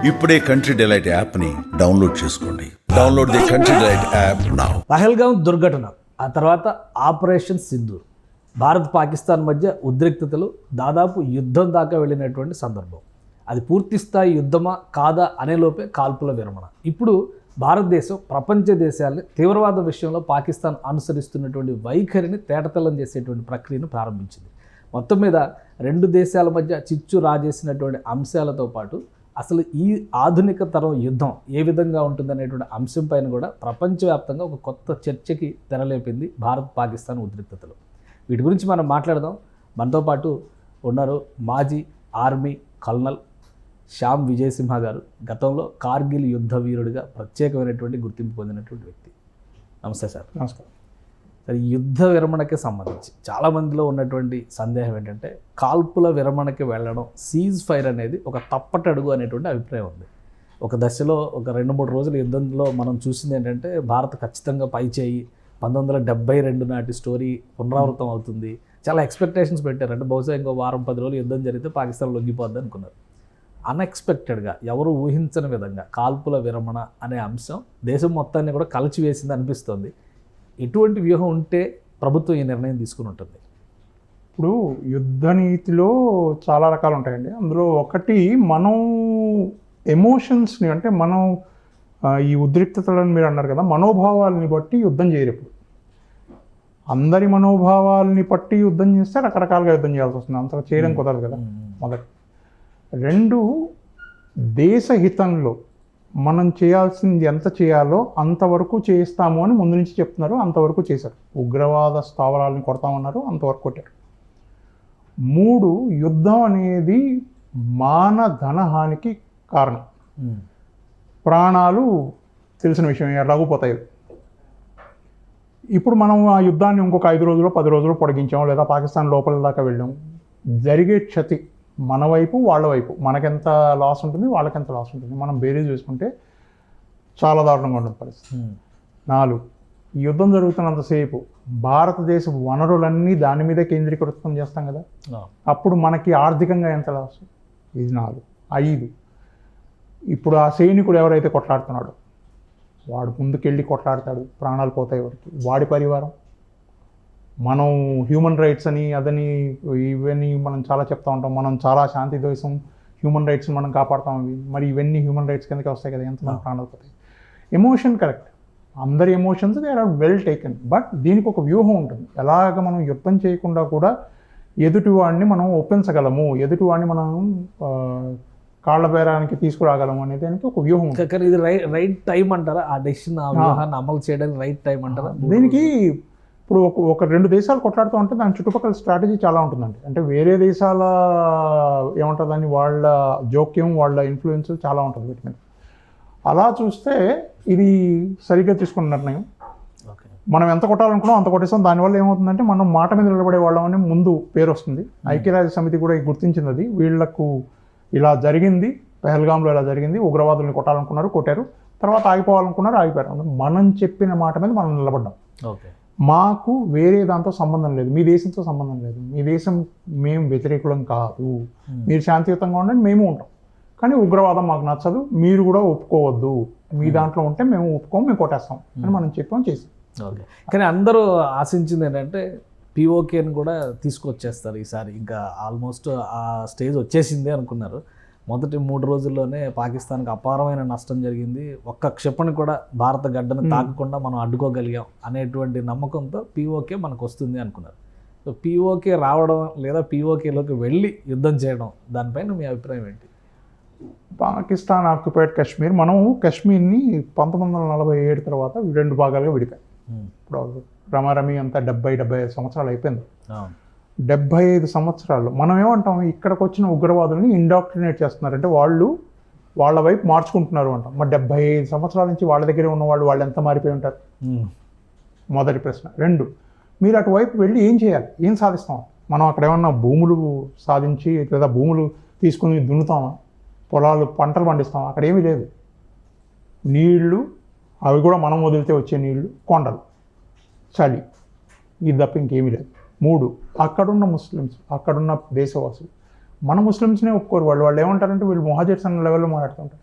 ఇప్పుడే country delight యాప్ని download చేసుకోండి. Download the country delight app now. Pahalgam దుర్ఘటన, ఆ తర్వాత ఆపరేషన్ సింధూర్, భారత్ పాకిస్తాన్ మధ్య ఉద్రిక్తతలు దాదాపు యుద్ధం దాకా వెళ్ళినటువంటి సందర్భం. అది పూర్తి స్థాయి యుద్ధమా కాదా అనేలోపే కాల్పుల విరమణ. ఇప్పుడు భారతదేశం ప్రపంచ దేశాలని తీవ్రవాద విషయంలో పాకిస్తాన్ అనుసరిస్తున్నటువంటి వైఖరిని తేటతెల్లం చేసేటువంటి ప్రక్రియను ప్రారంభించింది. మొత్తం మీద రెండు దేశాల మధ్య చిచ్చు రాజేసినటువంటి అంశాలతో పాటు అసలు ఈ ఆధునిక తరం యుద్ధం ఏ విధంగా ఉంటుందనేటువంటి అంశం పైన కూడా ప్రపంచవ్యాప్తంగా ఒక కొత్త చర్చకి తెరలేపింది భారత్ పాకిస్తాన్ ఉద్రిక్తతలు. వీటి గురించి మనం మాట్లాడదాం. మనతో పాటు ఉన్నారు మాజీ ఆర్మీ కల్నల్ శ్యామ్ విజయ్ సింహ గారు. గతంలో కార్గిల్ యుద్ధ వీరుడిగా ప్రత్యేకమైనటువంటి గుర్తింపు పొందినటువంటి వ్యక్తి. నమస్తే సార్. నమస్కారం. సరే, యుద్ధ విరమణకి సంబంధించి చాలామందిలో ఉన్నటువంటి సందేహం ఏంటంటే కాల్పుల విరమణకి వెళ్ళడం, సీజ్ ఫైర్ అనేది ఒక తప్పటడుగు అనేటువంటి అభిప్రాయం ఉంది. ఒక దశలో ఒక 2-3 రోజుల యుద్ధంలో మనం చూసింది ఏంటంటే భారత్ ఖచ్చితంగా పై చేయి 1972 నాటి స్టోరీ పునరావృతం అవుతుంది. చాలా ఎక్స్పెక్టేషన్స్ పెట్టారు. అంటే బహుశా ఇంకో 10 రోజులు యుద్ధం జరిగితే పాకిస్తాన్ లొంగిపోద్ది అనుకున్నారు. అన్ఎక్స్పెక్టెడ్గా ఎవరు ఊహించని విధంగా కాల్పుల విరమణ అనే అంశం దేశం మొత్తాన్ని కూడా కలిచివేసింది అనిపిస్తుంది. ఎటువంటి వ్యూహం ఉంటే ప్రభుత్వం ఈ నిర్ణయం తీసుకుని ఉంటుంది? ఇప్పుడు యుద్ధ నీతిలో చాలా రకాలు ఉంటాయండి. అందులో ఒకటి, మనం ఎమోషన్స్ని, అంటే మనం ఈ ఉద్రిక్తతలను మీరు అన్నారు కదా, మనోభావాలని బట్టి యుద్ధం చేయరు. ఇప్పుడు అందరి మనోభావాలని బట్టి యుద్ధం చేస్తే రకరకాలుగా యుద్ధం చేయాల్సి వస్తుంది. అంతగా చేయడం కుదరదు కదా. మొదటి. 2, దేశహితంలో మనం చేయాల్సింది ఎంత చేయాలో అంతవరకు చేస్తాము అని ముందు నుంచి చెప్తున్నారు. అంతవరకు చేశారు. ఉగ్రవాద స్థావరాలను కొడతామన్నారు, అంతవరకు కొట్టారు. 3, యుద్ధం అనేది మానధనహానికి కారణం. ప్రాణాలు తెలిసిన విషయం, ఎలాగూ పోతాయి. ఇప్పుడు మనం ఆ యుద్ధాన్ని ఇంకొక 5 రోజులు 10 రోజులు పొడిగించాం, లేదా పాకిస్తాన్ లోపల దాకా వెళ్ళాం. జరిగే క్షతి మన వైపు వాళ్ళ వైపు, మనకెంత లాస్ ఉంటుంది, వాళ్ళకెంత లాస్ ఉంటుంది, మనం బేరీజ్ చూసుకుంటే చాలా దారుణంగా ఉంటుంది పరిస్థితి. 4, యుద్ధం జరుగుతున్నంతసేపు భారతదేశ వనరులన్నీ దాని మీదే కేంద్రీకృతం చేస్తాం కదా, అప్పుడు మనకి ఆర్థికంగా ఎంత లాస్, ఇది 4. 5, ఇప్పుడు ఆ సైనికుడు ఎవరైతే కొట్లాడుతున్నాడో వాడు ముందుకెళ్ళి కొట్లాడతాడు, ప్రాణాలు పోతాయి వాడికి, వాడి పరివారం. మనం హ్యూమన్ రైట్స్ అని అదని ఇవన్నీ మనం చాలా చెప్తా ఉంటాం. మనం చాలా శాంతి దేశం, హ్యూమన్ రైట్స్ మనం కాపాడుతాం. మరి ఇవన్నీ హ్యూమన్ రైట్స్ కిందకి వస్తాయి కదా, ఎంతమంది ప్రాణాలు పోతాయి. ఎమోషన్ కరెక్ట్, అందరి emotions they are well taken. But దీనికి ఒక వ్యూహం ఉంటుంది. ఎలాగ మనం యుద్ధం చేయకుండా కూడా ఎదుటివాడిని మనం ఒప్పించగలము, ఎదుటివాడిని మనం కాళ్ళ బేరానికి తీసుకురాగలము అనే దానికి ఒక వ్యూహం ఉంటుంది. కానీ ఇది రైట్ టైం అంటారా? ఆ డెసిషన్, ఆ వ్యూహాన్ని అమలు చేయడానికి రైట్ టైం అంటారా? దీనికి ఇప్పుడు ఒక 2 దేశాలు కొట్లాడుతూ ఉంటే దాని చుట్టుపక్కల స్ట్రాటజీ చాలా ఉంటుందండి. అంటే వేరే దేశాల ఏమంటుందని వాళ్ళ జోక్యం, వాళ్ళ ఇన్ఫ్లుయెన్స్ చాలా ఉంటుంది వీటి మీద. అలా చూస్తే ఇది సరిగ్గా తీసుకున్న నిర్ణయం. మనం ఎంత కొట్టాలనుకున్నాం అంత కొట్టేస్తాం. దానివల్ల ఏమవుతుందంటే మనం మాట మీద నిలబడే వాళ్ళమని ముందు పేరు వస్తుంది. ఐక్యరాజ్య సమితి కూడా గుర్తించింది అది. వీళ్లకు ఇలా జరిగింది, పహల్గాంలో ఇలా జరిగింది, ఉగ్రవాదుల్ని కొట్టాలనుకున్నారు, కొట్టారు, తర్వాత ఆగిపోవాలనుకున్నారు, ఆగిపోయారు. మనం చెప్పిన మాట మీద మనం నిలబడ్డాం. మాకు వేరే దాంతో సంబంధం లేదు, మీ దేశంతో సంబంధం లేదు, మీ దేశం మేము వ్యతిరేకులం కాదు, మీరు శాంతియుతంగా ఉండండి, మేము ఉంటాం, కానీ ఉగ్రవాదం మాకు నచ్చదు, మీరు కూడా ఒప్పుకోవద్దు, మీ దాంట్లో ఉంటే మేము ఒప్పుకోము, మేము కొట్టేస్తాం అని మనం చెప్పాం, చేసాం. ఓకే. కానీ అందరూ ఆశించింది ఏంటంటే పిఓకేని కూడా తీసుకొచ్చేస్తారు ఈసారి. ఇంకా ఆల్మోస్ట్ ఆ స్టేజ్ వచ్చేసింది అనుకున్నారు. మొదటి 3 రోజుల్లోనే పాకిస్తాన్కి అపారమైన నష్టం జరిగింది. ఒక్క క్షిపణి కూడా భారత గడ్డను తాకకుండా మనం అడ్డుకోగలిగాం అనేటువంటి నమ్మకంతో పిఓకే మనకు వస్తుంది అనుకున్నారు. సో పిఓకే రావడం లేదా పిఓకేలోకి వెళ్ళి యుద్ధం చేయడం, దానిపైన మీ అభిప్రాయం ఏంటి? పాకిస్తాన్ ఆక్యుపైడ్ కాశ్మీర్, మనం కాశ్మీర్ని 1947 తర్వాత 2 భాగాలుగా విడిపాం. ఇప్పుడు రమారమి అంతా 70-75 సంవత్సరాలు అయిపోయింది. 75 సంవత్సరాలు మనం ఏమంటాం, ఇక్కడికి వచ్చిన ఉగ్రవాదుల్ని ఇండాక్ట్రినేట్ చేస్తున్నారంటే వాళ్ళు వాళ్ళ వైపు మార్చుకుంటున్నారు అంటాం. మరి 75 సంవత్సరాల నుంచి వాళ్ళ దగ్గరే ఉన్న వాళ్ళు ఎంత మారిపోయి ఉంటారు? మొదటి ప్రశ్న. 2, మీరు అటువైపు వెళ్ళి ఏం చేయాలి, ఏం సాధిస్తాం? మనం అక్కడ ఏమన్నా భూములు సాధించి లేదా భూములు తీసుకుని దున్నుతామా, పొలాలు పంటలు పండిస్తామా? అక్కడ ఏమీ లేదు. నీళ్లు, అవి కూడా మనం వదిలితే వచ్చే నీళ్లు, కొండలు, చలి, ఇది తప్ప ఇంకేమీ లేదు. 3, అక్కడున్న ముస్లిమ్స్, అక్కడున్న దేశవాసులు మన ముస్లిమ్స్నే ఒప్పుకోరు. వాళ్ళు ఏమంటారంటే వీళ్ళు మొహాజెట్స్ అన్న లెవెల్లో మాట్లాడుతుంటారు.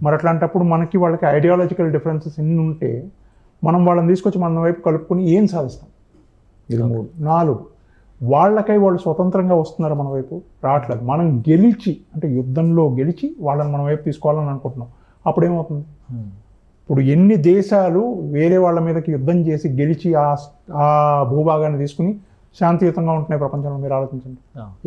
మరి అట్లాంటప్పుడు మనకి వాళ్ళకి ఐడియాలజికల్ డిఫరెన్సెస్ ఎన్ని ఉంటే మనం వాళ్ళని తీసుకొచ్చి మన వైపు కలుపుకొని ఏం సాధిస్తాం? ఇది 3. 4, వాళ్ళకై వాళ్ళు స్వతంత్రంగా వస్తున్నారు, మన వైపు రావట్లేదు. మనం గెలిచి అంటే యుద్ధంలో గెలిచి వాళ్ళని మన వైపు తీసుకోవాలని అనుకుంటున్నాం. అప్పుడు ఏమవుతుంది? ఇప్పుడు ఎన్ని దేశాలు వేరే వాళ్ళ మీదకి యుద్ధం చేసి గెలిచి ఆ భూభాగాన్ని తీసుకుని శాంతియుతంగా ఉంటున్నాయి ప్రపంచంలో, మీరు ఆలోచించండి.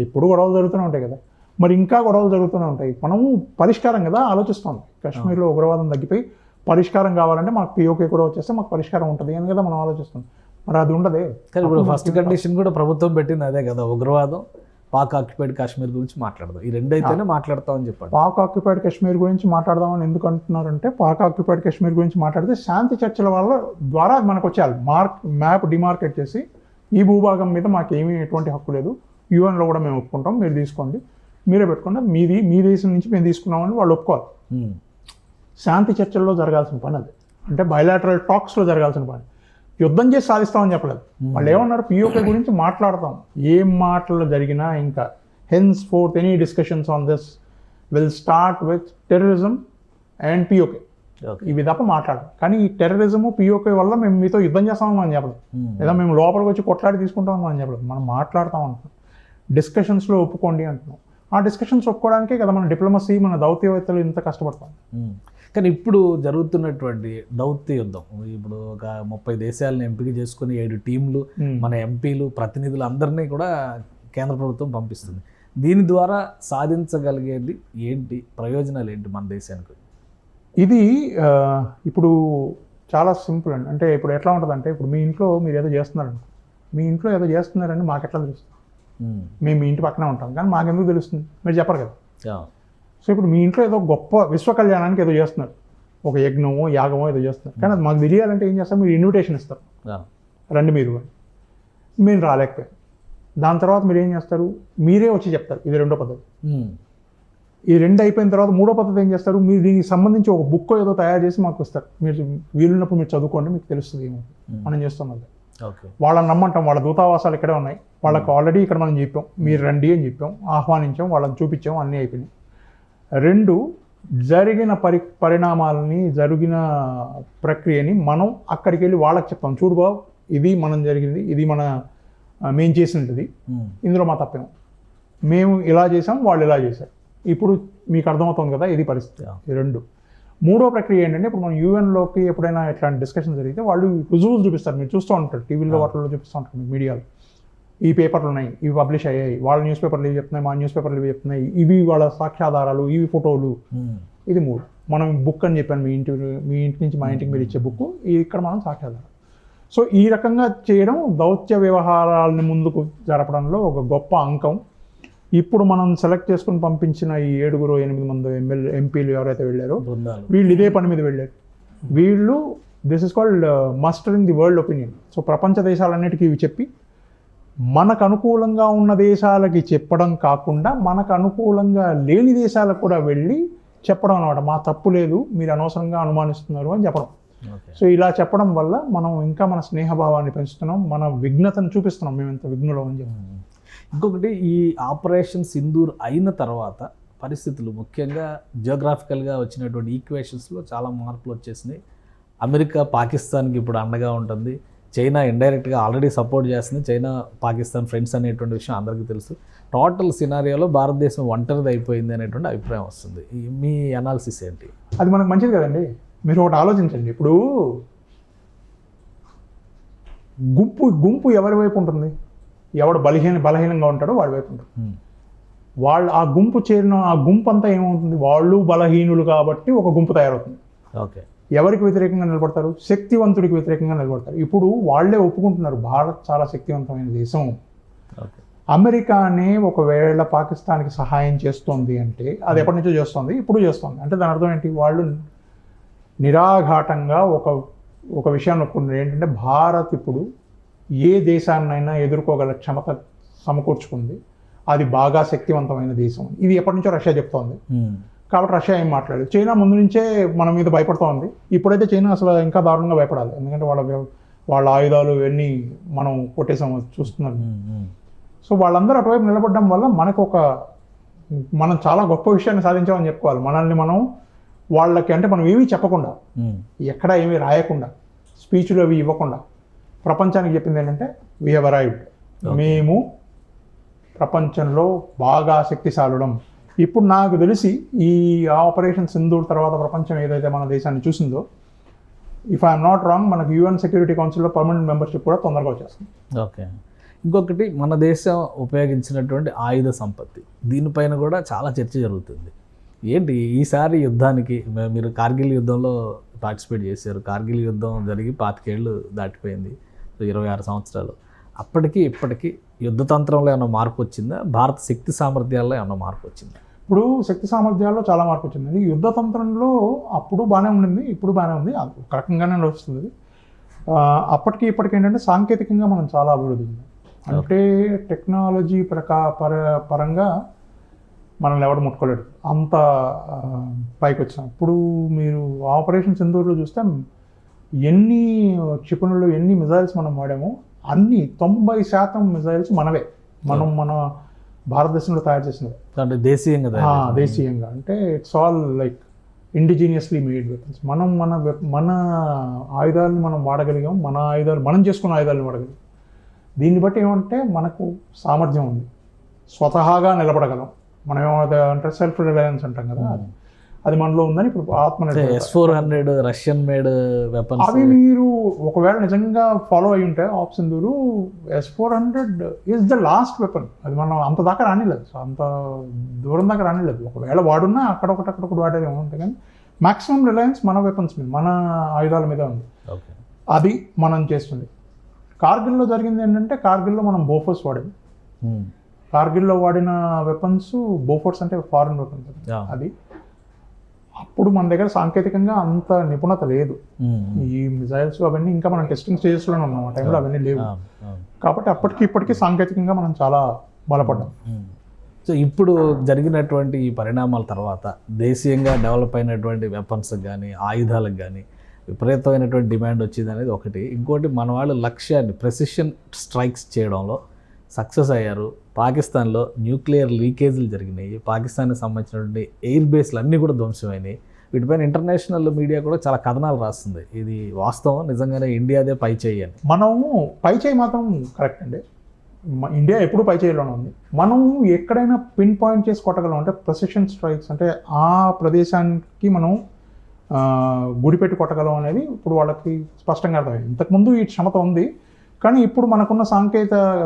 ఇప్పుడు గొడవలు జరుగుతూనే ఉంటాయి కదా, మరి ఇంకా గొడవలు జరుగుతూనే ఉంటాయి. మనము పరిష్కారం కదా ఆలోచిస్తాం. కాశ్మీర్లో ఉగ్రవాదం తగ్గిపోయి పరిష్కారం కావాలంటే మాకు పిఓకే కూడా వచ్చేస్తే మాకు పరిష్కారం ఉంటుంది అని కదా మనం ఆలోచిస్తాం. మరి అది ఉండదే. కానీ ఇప్పుడు ఫస్ట్ కండిషన్ కూడా ప్రభుత్వం పెట్టింది అదే కదా, ఉగ్రవాదం, పాక్ ఆక్యుపైడ్ కాశ్మీర్ గురించి మాట్లాడదాం, ఈ రెండు అయితేనే మాట్లాడతామని చెప్పాడు. పాక్ ఆక్యుపైడ్ కాశ్మీర్ గురించి మాట్లాడదామని ఎందుకు అంటున్నారంటే, పాక్ ఆక్యుపైడ్ కాశ్మీర్ గురించి మాట్లాడితే శాంతి చర్చల వల్ల ద్వారా మనకు వచ్చేయాలి. మ్యాప్ డిమార్కెట్ చేసి ఈ భూభాగం మీద మాకేమీ ఎటువంటి హక్కు లేదు, యూఎన్లో కూడా మేము ఒప్పుకుంటాం, మీరు తీసుకోండి, మీరే పెట్టుకోండి, మీ దేశం నుంచి మేము తీసుకున్నామని వాళ్ళు ఒప్పుకోవాలి. శాంతి చర్చల్లో జరగాల్సిన పని అది. అంటే బయలాటరల్ టాక్స్లో జరగాల్సిన పని. యుద్ధం చేసి సాధిస్తామని చెప్పలేదు. వాళ్ళు ఏమన్నారు, పిఓకే గురించి మాట్లాడతాం, ఏం మాటలు జరిగినా ఇంకా hence fourth any discussions on this will start with terrorism and PoK. ఇవి తప్ప మాట్లాడడం. కానీ ఈ టెర్రరిజము పిఓకే వల్ల మేము మీతో యుద్ధం చేస్తామని మనం చెప్పలేదు, లేదా మేము లోపలికి వచ్చి కొట్లాడి తీసుకుంటామని మనం చెప్పలేదు. మనం మాట్లాడతాం అంటున్నాం, డిస్కషన్స్లో ఒప్పుకోండి అంటున్నాం. ఆ డిస్కషన్స్ ఒప్పుకోవడానికే కదా మన డిప్లొమసీ, మన దౌత్యవేత్తలు ఇంత కష్టపడతాం. కానీ ఇప్పుడు జరుగుతున్నటువంటి దౌత్య యుద్ధం, ఇప్పుడు ఒక 30 దేశాలను ఎంపిక చేసుకుని 7 టీంలు, మన ఎంపీలు, ప్రతినిధులు అందరినీ కూడా కేంద్ర ప్రభుత్వం పంపిస్తుంది. దీని ద్వారా సాధించగలిగేది ఏంటి, ప్రయోజనాలు ఏంటి మన దేశానికి? ఇది ఇప్పుడు చాలా సింపుల్ అండి. అంటే ఇప్పుడు ఎట్లా ఉంటుందంటే, ఇప్పుడు మీ ఇంట్లో మీరు ఏదో చేస్తున్నారని, మీ ఇంట్లో ఏదో చేస్తున్నారని మాకు ఎట్లా తెలుస్తుంది? మేము మీ ఇంటి పక్కనే ఉంటాం, కానీ మాకెందుకు తెలుస్తుంది? మీరు చెప్పరు కదా. సో ఇప్పుడు మీ ఇంట్లో ఏదో గొప్ప విశ్వ కళ్యాణానికి ఏదో చేస్తున్నారు, ఒక యజ్ఞమో యాగమో ఏదో చేస్తున్నారు, కానీ అది మాకు తెలియాలంటే ఏం చేస్తారు? మీరు ఇన్విటేషన్ ఇస్తారు, రండి మీరు, మేము రాలేకపోయాం. దాని తర్వాత మీరు ఏం చేస్తారు? మీరే వచ్చి చెప్తారు, ఇది 2వ పద్ధతి. ఈ 2 అయిపోయిన తర్వాత 3వ పద్ధతి ఏం చేస్తారు? మీరు దీనికి సంబంధించి ఒక బుక్ ఏదో తయారు చేసి మాకు ఇస్తారు, మీరు వీలున్నప్పుడు మీరు చదువుకోండి, మీకు తెలుస్తుంది ఏమో మనం చేస్తున్నది. వాళ్ళని నమ్మంటాం, వాళ్ళ దూతావాసాలు ఇక్కడే ఉన్నాయి, వాళ్ళకి ఆల్రెడీ ఇక్కడ మనం చెప్పాం, మీరు రండి అని చెప్పాం, ఆహ్వానించాం, వాళ్ళని చూపించాం, అన్నీ అయిపోయినాయి. 2, జరిగిన పరిణామాలని, జరిగిన ప్రక్రియని మనం అక్కడికి వెళ్ళి వాళ్ళకి చెప్తాం, చూడు బాబు ఇది మనం జరిగింది, ఇది మేము చేసినది, ఇందులో మా తప్పేమో, మేము ఇలా చేసాం, వాళ్ళు ఇలా చేశారు, ఇప్పుడు మీకు అర్థమవుతుంది కదా, ఇది పరిస్థితి. 2. 3వ ప్రక్రియ ఏంటంటే, ఇప్పుడు మనం యూఎన్లోకి ఎప్పుడైనా ఇట్లాంటి డిస్కషన్ జరిగితే వాళ్ళు రుజువులు చూపిస్తారు, మీరు చూస్తూ ఉంటారు, టీవీలో వాటిల్లో చూపిస్తూ ఉంటారు, మీడియాలో ఈ పేపర్లు ఉన్నాయి, ఇవి పబ్లిష్ అయ్యాయి, వాళ్ళ న్యూస్ పేపర్లు ఇవి చెప్తున్నాయి, మా న్యూస్ పేపర్లు ఇవి చెప్తున్నాయి, ఇవి వాళ్ళ సాక్ష్యాధారాలు, ఇవి ఫోటోలు. ఇది 3. మనం బుక్ అని చెప్పాను, మీ ఇంటి నుంచి మా ఇంటికి మీరు ఇచ్చే బుక్, ఇక్కడ మనం సాక్ష్యాధారాలు. సో ఈ రకంగా చేయడం దౌత్య వ్యవహారాలని ముందుకు జరపడంలో ఒక గొప్ప అంకం. ఇప్పుడు మనం సెలెక్ట్ చేసుకుని పంపించిన ఈ 7-8 మంది ఎంపీలు ఎవరైతే వెళ్ళారో వీళ్ళు ఇదే పని మీద వెళ్ళారు. వీళ్ళు this is called mustering the world opinion. So ప్రపంచ దేశాలన్నిటికీ ఇవి చెప్పి మనకు అనుకూలంగా ఉన్న దేశాలకి చెప్పడం కాకుండా, మనకు అనుకూలంగా లేని దేశాలకు కూడా వెళ్ళి చెప్పడం అనమాట. మా తప్పు లేదు, మీరు అనవసరంగా అనుమానిస్తున్నారు అని చెప్పడం. సో ఇలా చెప్పడం వల్ల మనం ఇంకా మన స్నేహభావాన్ని పెంచుతున్నాం, మన విఘ్నతను చూపిస్తున్నాం, మేము ఎంత విఘ్నులం అని చెప్పి. ఇంకొకటి, ఈ ఆపరేషన్ సింధూర్ అయిన తర్వాత పరిస్థితులు, ముఖ్యంగా జియోగ్రాఫికల్గా వచ్చినటువంటి ఈక్వేషన్స్లో చాలా మార్పులు వచ్చేసినాయి. అమెరికా పాకిస్తాన్కి ఇప్పుడు అండగా ఉంటుంది, చైనా ఇండైరెక్ట్గా ఆల్రెడీ సపోర్ట్ చేస్తుంది, చైనా పాకిస్తాన్ ఫ్రెండ్స్ అనేటువంటి విషయం అందరికీ తెలుసు. టోటల్ సినారియోలో భారతదేశం ఒంటరిది అయిపోయింది అనేటువంటి అభిప్రాయం వస్తుంది. మీ అనాలిసిస్ ఏంటి? అది మనకు మంచిది కదండి. మీరు ఒకటి ఆలోచించండి, ఇప్పుడు గుంపు ఎవరి వైపు ఉంటుంది? ఎవడు బలహీనంగా ఉంటాడో వాడి వైపు ఉంటుంది. వాళ్ళు ఆ గుంపు చేరిన ఆ గుంపు అంతా ఏమవుతుంది? వాళ్ళు బలహీనులు కాబట్టి ఒక గుంపు తయారవుతుంది. ఓకే, ఎవరికి వ్యతిరేకంగా నిలబడతారు? శక్తివంతుడికి వ్యతిరేకంగా నిలబడతారు. ఇప్పుడు వాళ్ళే ఒప్పుకుంటున్నారు, భారత్ చాలా శక్తివంతమైన దేశం. అమెరికానే ఒకవేళ పాకిస్తాన్కి సహాయం చేస్తోంది అంటే, అది ఎప్పటి నుంచో చేస్తోంది, ఇప్పుడు చేస్తోంది అంటే దాని అర్థం ఏంటి? వాళ్ళు నిరాఘాటంగా ఒక విషయాన్ని ఒప్పుకుంటున్నారు, ఏంటంటే భారత్ ఇప్పుడు ఏ దేశాన్నైనా ఎదుర్కోగల క్షమత సమకూర్చుకుంది, అది బాగా శక్తివంతమైన దేశం. ఇది ఎప్పటి నుంచో రష్యా చెప్తోంది. కాబట్టి రష్యా ఏం మాట్లాడలేదు. చైనా ముందు నుంచే మన మీద భయపడుతూ ఉంది. ఇప్పుడైతే చైనా అసలు ఇంకా దారుణంగా భయపడాలి, ఎందుకంటే వాళ్ళ ఆయుధాలు ఇవన్నీ మనం కొట్టేసాము చూస్తున్నారు. సో వాళ్ళందరూ అటువైపు నిలబడడం వల్ల మనకు ఒక మనం చాలా గొప్ప విషయాన్ని సాధించామని చెప్పుకోవాలి. మనల్ని మనం వాళ్ళకి అంటే మనం ఏమీ చెప్పకుండా, ఎక్కడ ఏమీ రాయకుండా, స్పీచ్లు అవి ఇవ్వకుండా ప్రపంచానికి చెప్పింది ఏంటంటే వీ హ్యావ్ అరైవ్డ్, మేము ప్రపంచంలో బాగా శక్తిశాలుడం. ఇప్పుడు నాకు తెలిసి ఈ ఆపరేషన్ సింధూర్ తర్వాత ప్రపంచం ఏదైతే మన దేశాన్ని చూసిందో, ఇఫ్ ఐఎమ్ నాట్ రాంగ్, మనకు యుఎన్ సెక్యూరిటీ కౌన్సిల్లో పర్మనెంట్ మెంబర్షిప్ కూడా తొందరగా వచ్చేస్తుంది. ఓకే. ఇంకొకటి, మన దేశం ఉపయోగించినటువంటి ఆయుధ సంపత్తి, దీనిపైన కూడా చాలా చర్చ జరుగుతుంది. ఏంటి ఈసారి యుద్ధానికి, మీరు కార్గిల్ యుద్ధంలో పార్టిసిపేట్ చేశారు. కార్గిల్ యుద్ధం జరిగి 25 ఏళ్ళు దాటిపోయింది, 26 సంవత్సరాలు. అప్పటికి ఇప్పటికీ యుద్ధతంత్రంలో ఏమైనా మార్పు వచ్చిందా? భారత శక్తి సామర్థ్యాల్లో ఏమైనా మార్పు వచ్చిందా? ఇప్పుడు శక్తి సామర్థ్యాల్లో చాలా మార్పు వచ్చింది. యుద్ధతంత్రంలో అప్పుడు బాగానే ఉండింది, ఇప్పుడు బాగానే ఉంది, ఒక రకంగానే వస్తుంది. అప్పటికి ఇప్పటికి ఏంటంటే సాంకేతికంగా మనం చాలా అభివృద్ధి ఉంది. అంటే టెక్నాలజీ పరంగా మనల్ని ఎవడు ముట్టుకోలేడు, అంత పైకి వచ్చాం. ఇప్పుడు మీరు ఆపరేషన్ సింధూర్లో చూస్తే ఎన్ని క్షిపణులు, ఎన్ని మిజైల్స్ మనం వాడామో అన్ని 90% మిజైల్స్ మనవే, మన భారతదేశంలో తయారు చేసినవి. అంటే దేశీయంగా అంటే it's all like indigenously made weapons. మన ఆయుధాలను మనం వాడగలిగాం, మన ఆయుధాలు మనం చేసుకున్న ఆయుధాలను వాడగలిగాం. దీన్ని బట్టి ఏమంటే మనకు సామర్థ్యం ఉంది, స్వతహాగా నిలబడగలం. మనం ఏమంటే సెల్ఫ్ రిలయన్స్ అంటాం కదా, అది మనలో ఉందని ఇప్పుడు Atmanirbhar. S-400 Russian made weapons, అవి మీరు ఒకవేళ నిజంగా ఫాలో అయి ఉంటే op Sindoor, S-400 is the last weapon. అది మనం అంత దాకా రానిలేదు, అంత దూరం దాకా రానిలేదు. ఒకవేళ వాడున్నా అక్కడొకటి వాడేది ఏమంటే, కానీ మాక్సిమం రిలయన్స్ మన వెపన్స్ మీద, మన ఆయుధాల మీద ఉంది. అది మనం చేస్తుంది. కార్గిల్లో జరిగింది ఏంటంటే, కార్గిల్లో మనం బోఫోర్స్ వాడాము. కార్గిల్లో వాడిన వెపన్స్ బోఫోర్స్ అంటే ఫారెన్ వెపన్స్. అది అప్పుడు మన దగ్గర సాంకేతికంగా అంత నిపుణత లేదు. ఈ మిజైల్స్ అవన్నీ ఇంకా మనం టెస్టింగ్ స్టేజెస్లోనే ఉన్నాం, ఆ టైంలో అవన్నీ లేవు. కాబట్టి అప్పటికి ఇప్పటికీ సాంకేతికంగా మనం చాలా బలపడ్డాం. సో ఇప్పుడు జరిగినటువంటి ఈ పరిణామాల తర్వాత దేశీయంగా డెవలప్ అయినటువంటి వెపన్స్ కానీ ఆయుధాలకు కానీ విపరీతమైనటువంటి డిమాండ్ వచ్చింది అనేది ఒకటి. ఇంకోటి, మన వాళ్ళు లక్ష్యాన్ని ప్రెసిషన్ స్ట్రైక్స్ చేయడంలో సక్సెస్ అయ్యారు. పాకిస్తాన్లో న్యూక్లియర్ లీకేజీలు జరిగినాయి, పాకిస్తాన్కి సంబంధించినటువంటి ఎయిర్ బేస్లు అన్నీ కూడా ధ్వంసమైనాయి. వీటిపైన ఇంటర్నేషనల్ మీడియా కూడా చాలా కథనాలు రాస్తుంది. ఇది వాస్తవం, నిజంగానే ఇండియాదే పై చేయి అని. మనము పై చేయి మాత్రం కరెక్ట్ అండి, ఇండియా ఎప్పుడు పై చేయిలోనే ఉంది. మనం ఎక్కడైనా పిన్ పాయింట్ చేసి కొట్టగలం అంటే ప్రెసిషన్ స్ట్రైక్స్, అంటే ఆ ప్రదేశానికి మనం గురిపెట్టి కొట్టగలం అనేది ఇప్పుడు వాళ్ళకి స్పష్టంగా అర్థమైంది. ఇంతకుముందు ఈ క్షమత ఉంది, కానీ ఇప్పుడు మనకున్న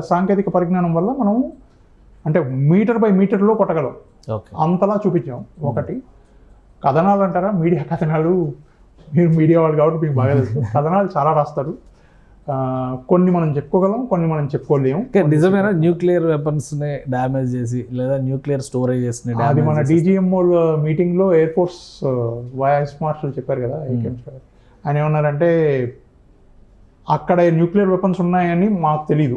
సాంకేతిక పరిజ్ఞానం వల్ల మనం అంటే మీటర్ బై మీటర్లో కొట్టగలం, అంతలా చూపించాం. ఒకటి కథనాలు అంటారా, మీడియా కథనాలు, మీరు మీడియా వాళ్ళు కాబట్టి మీకు బాగా తెలుసు. కథనాలు చాలా రాస్తారు, కొన్ని మనం చెప్పుకోగలం, కొన్ని మనం చెప్పుకోలేము. నిజమైన న్యూక్లియర్ వెపన్స్ని డ్యామేజ్ చేసి లేదా న్యూక్లియర్ స్టోరేజెస్ని, అది మన DGMO మీటింగ్లో ఎయిర్ ఫోర్స్ వైస్ మార్షల్ చెప్పారు కదా, ఆయన ఏమన్నారంటే అక్కడ న్యూక్లియర్ వెపన్స్ ఉన్నాయని మాకు తెలియదు.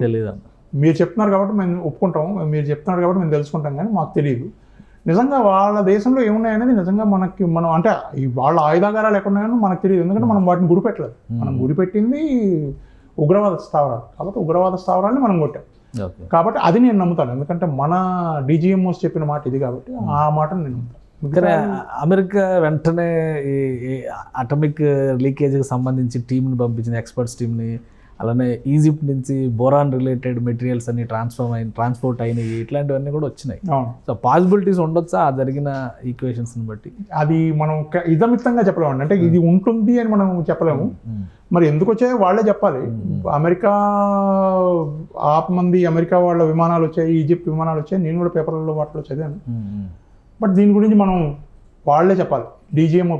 మీరు చెప్తున్నారు కాబట్టి మేము ఒప్పుకుంటాం, మీరు చెప్తున్నారు కాబట్టి మేము తెలుసుకుంటాం, కానీ మాకు తెలియదు. నిజంగా వాళ్ళ దేశంలో ఏమున్నాయనేది నిజంగా మనం అంటే వాళ్ళ ఆయుధాగారాలు ఎక్కడున్నాయని మనకు తెలియదు, ఎందుకంటే మనం వాటిని గురిపెట్టలేదు. మనం గురిపెట్టింది ఉగ్రవాద స్థావరాలు, కాబట్టి ఉగ్రవాద స్థావరాన్ని మనం కొట్టాం. కాబట్టి అది నేను నమ్ముతాను, ఎందుకంటే మన DGMOs చెప్పిన మాట ఇది కాబట్టి ఆ మాటను నేను నమ్ముతాను. కానీ అమెరికా వెంటనే ఈ అటమిక్ లీకేజ్కి సంబంధించి టీంని పంపించిన, ఎక్స్పర్ట్స్ టీంని. అలానే ఈజిప్ట్ నుంచి బోరాన్ రిలేటెడ్ మెటీరియల్స్ అన్ని ట్రాన్స్పోర్ట్ అయినాయి, ఇట్లాంటివన్నీ కూడా వచ్చినాయి. సో పాసిబిలిటీస్ ఉండొచ్చా ఆ జరిగిన ఈక్వేషన్స్ని బట్టి? అది మనం ఇదమిత్తంగా చెప్పలేము, అంటే ఇది ఉంటుంది అని మనం చెప్పలేము. మరి ఎందుకు వచ్చాయో వాళ్ళే చెప్పాలి. అమెరికా అమెరికా వాళ్ళ విమానాలు వచ్చాయి, ఈజిప్ట్ విమానాలు వచ్చాయి, నేను కూడా పేపర్లలో వాటిలో చదివాను. బట్ దీని గురించి మనం వాళ్ళే చెప్పాలి,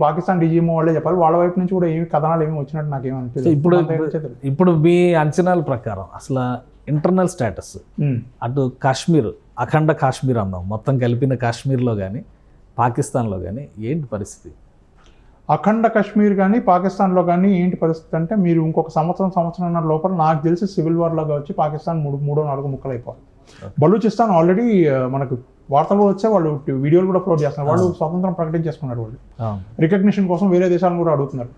పాకిస్తాన్ DGMO వాళ్ళే చెప్పాలి. వాళ్ళ వైపు నుంచి కూడా ఏమి కథనాలు ఏమి వచ్చినట్టు నాకు ఏమనిపిస్తుంది. ఇప్పుడు మీ అంచనాల ప్రకారం అసలు ఇంటర్నల్ స్టేటస్, అటు కాశ్మీర్, అఖండ కాశ్మీర్ అందాం, మొత్తం కలిపిన కాశ్మీర్లో కానీ పాకిస్తాన్లో కానీ ఏంటి పరిస్థితి? అఖండ కాశ్మీర్ కానీ పాకిస్తాన్లో కానీ ఏంటి పరిస్థితి అంటే, మీరు ఇంకొక సంవత్సరం లోపల నాకు తెలిసి సివిల్ వార్ లాగా వచ్చి పాకిస్తాన్ 3-4 ముక్కలు అయిపోవాలి. బలూచిస్తాన్ ఆల్రెడీ మనకు వార్తలు వచ్చే, వాళ్ళు వీడియోలు కూడా అప్లోడ్ చేస్తున్నారు. వాళ్ళు స్వాతంత్రం ప్రకటించేసుకున్నారు, వాళ్ళు రికగ్నిషన్ కోసం వేరే దేశాలను కూడా అడుగుతున్నారు.